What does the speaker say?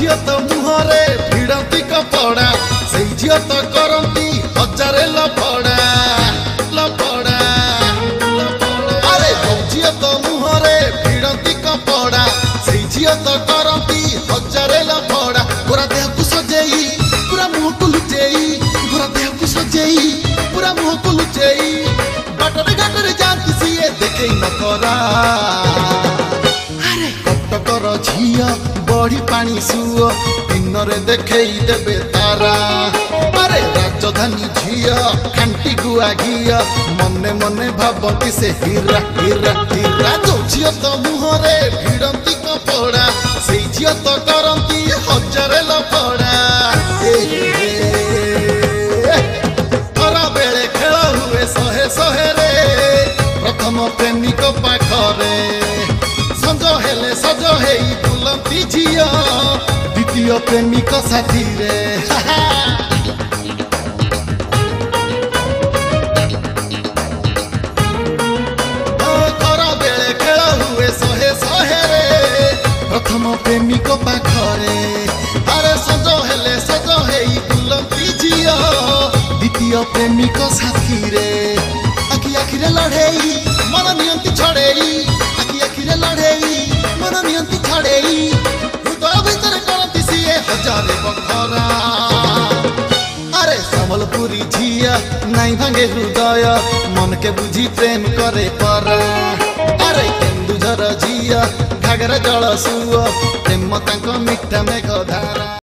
झील तो मुहरे भिड़ती कपड़ा से झील तो करती हजारे लफड़ा लफड़ा अरे झील तो मुहरे भिड़ती कपड़ा से झील तो करती हजारे लफड़ा पूरा देह को सजेई पूरा मुंह को लुचेई पूरा देह को सजेई पूरा मुंह को लुचेई बाटरे घाटरे जाती सीए देखे न करा कटकर झील बड़ी पानी सुओ दिन रे देखे देबे तारा अरे राजधानी झील खांटी गुआ घिया मने मने भाबती से हीरा हीरा हीरा जो झील तो मुहरे भिड़ती कपड़ा से झील तो करती हजारे लफड़ा खरा बेले खेल हुए शहे शहे रे प्रथम प्रेमिक पाखरे सज हेले सज हेई बुलती झील द्वितीय प्रेमिक साथी रे खरा बेले खेल हुए शहे शहे रे प्रथम प्रेमिक पाखरे अरे सज हेले सज हेई बुलती झील द्वितीय प्रेमिक साथी रे आखि आखिरे लड़ेई मन नियंती छड़ेई आखि आखिरे लड़ेई मन नियंती छड़ेई हृदय भीतर करती सीए हजारे बखरा अरे संबलपुरी झील नाई भांगे हृदय मन के बुझी प्रेम करे पर अरे केन्दुझर झील घाघरा जल सुओ प्रेम तांको मिठा मेघ धारा।